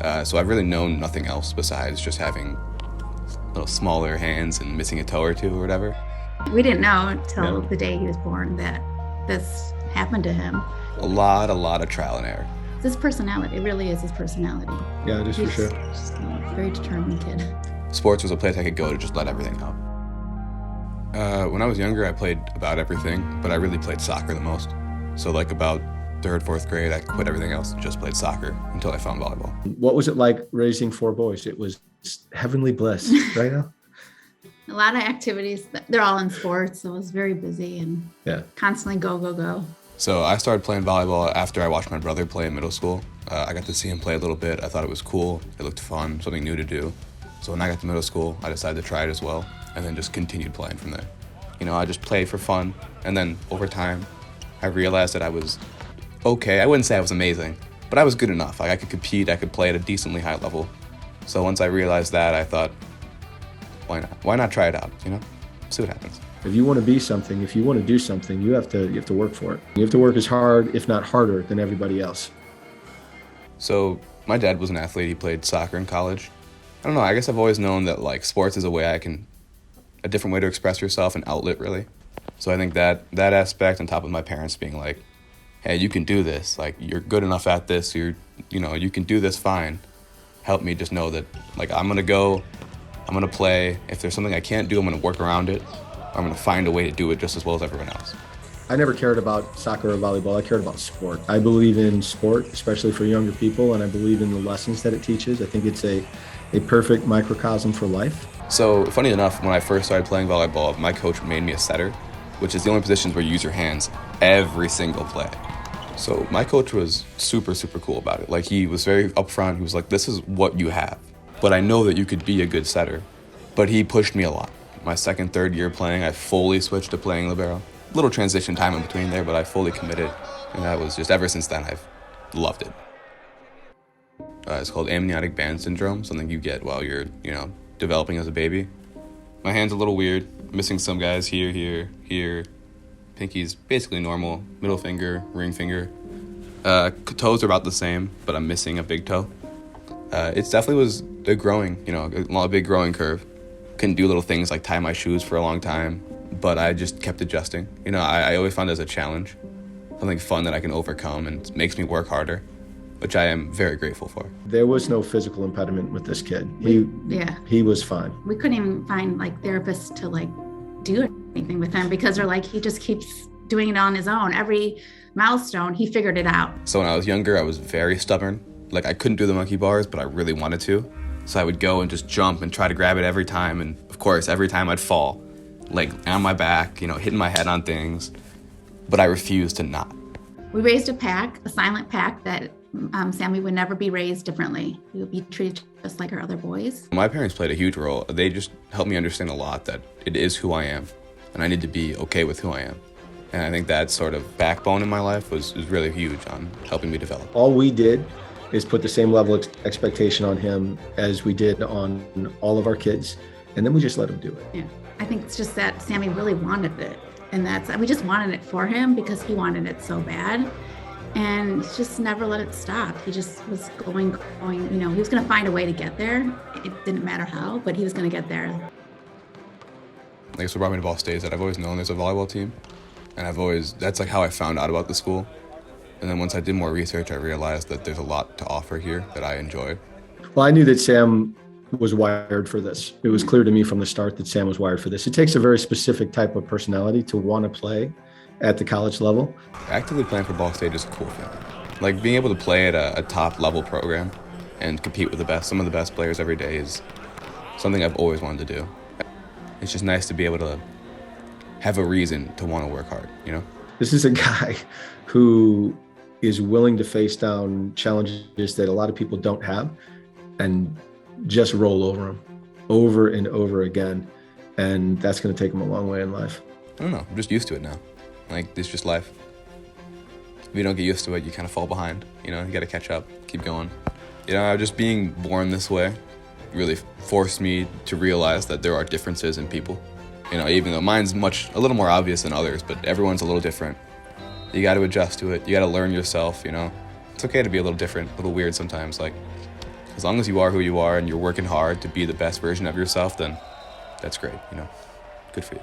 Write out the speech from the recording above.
So I've really known nothing else besides just having little smaller hands and missing a toe or two or whatever. We didn't know until the day he was born that this happened to him. A lot of trial and error. It's his personality. It really is his personality. Yeah, just for sure. Just a very determined kid. Sports was a place I could go to just let everything out. When I was younger, I played about everything, but I really played soccer the most. So like about 3rd, 4th grade, I quit everything else and just played soccer until I found volleyball. What was it like raising 4 boys? It was heavenly bliss, right now? A lot of activities. They're all in sports, so it was very busy and constantly go. So I started playing volleyball after I watched my brother play in middle school. I got to see him play a little bit. I thought it was cool. It looked fun, something new to do. So when I got to middle school, I decided to try it as well, and then just continued playing from there. You know, I just played for fun, and then over time, I realized that I was okay. I wouldn't say I was amazing, but I was good enough. Like I could compete, I could play at a decently high level. So once I realized that, I thought, why not? Why not try it out, you know? See what happens. If you want to be something, if you want to do something, you have to work for it. You have to work as hard, if not harder, than everybody else. So my dad was an athlete. He played soccer in college. I don't know, I guess I've always known that like sports is a different way to express yourself, an outlet really. So I think that aspect on top of my parents being like, hey, you can do this, like you're good enough at this, you can do this fine, helped me just know that like I'm gonna play. If there's something I can't do, I'm gonna work around it. I'm gonna find a way to do it just as well as everyone else. I never cared about soccer or volleyball. I cared about sport. I believe in sport, especially for younger people, and I believe in the lessons that it teaches. I think it's a perfect microcosm for life. So funny enough, when I first started playing volleyball, my coach made me a setter, which is the only positions where you use your hands every single play. So my coach was super cool about it. Like he was very upfront. He was like, this is what you have, but I know that you could be a good setter. But he pushed me a lot. My 2nd, 3rd year playing, I fully switched to playing libero. Little transition time in between there, but I fully committed. And that was just, ever since then, I've loved it. It's called amniotic band syndrome, something you get while you're, developing as a baby. My hand's a little weird, missing some guys here. Pinky's basically normal, middle finger, ring finger. Toes are about the same, but I'm missing a big toe. It definitely was a big growing curve. Couldn't do little things like tie my shoes for a long time, but I just kept adjusting. I always found it as a challenge, something fun that I can overcome and makes me work harder, which I am very grateful for. There was no physical impediment with this kid. He was fine. We couldn't even find therapists to do anything with him because they're like, he just keeps doing it on his own. Every milestone, he figured it out. So when I was younger, I was very stubborn. Like I couldn't do the monkey bars, but I really wanted to. So I would go and just jump and try to grab it every time. And of course, every time I'd fall, like on my back, hitting my head on things, but I refused to not. We raised a silent pack that Sammy would never be raised differently. He would be treated just like our other boys. My parents played a huge role. They just helped me understand a lot that it is who I am, and I need to be okay with who I am. And I think that sort of backbone in my life was really huge on helping me develop. All we did is put the same level of expectation on him as we did on all of our kids, and then we just let him do it. Yeah, I think it's just that Sammy really wanted it, and we just wanted it for him because he wanted it so bad, and just never let it stop. He just was going, he was going to find a way to get there. It didn't matter how, but he was going to get there. I guess what brought me to Ball State is that I've always known there's a volleyball team, and that's like how I found out about the school. And then once I did more research, I realized that there's a lot to offer here that I enjoy. Well, I knew that Sam was wired for this. It was clear to me from the start that Sam was wired for this. It takes a very specific type of personality to want to play at the college level. Actively playing for Ball State is a cool thing. Like being able to play at a top level program and compete with some of the best players every day is something I've always wanted to do. It's just nice to be able to have a reason to want to work hard, This is a guy who is willing to face down challenges that a lot of people don't have and just roll over them over and over again. And that's going to take him a long way in life. I don't know. I'm just used to it now. Like, it's just life. If you don't get used to it, you kind of fall behind. You got to catch up, keep going. Just being born this way really forced me to realize that there are differences in people. Even though mine's a little more obvious than others, but everyone's a little different. You got to adjust to it. You got to learn yourself, It's okay to be a little different, a little weird sometimes, because as long as you are who you are and you're working hard to be the best version of yourself, then that's great, you know. Good for you.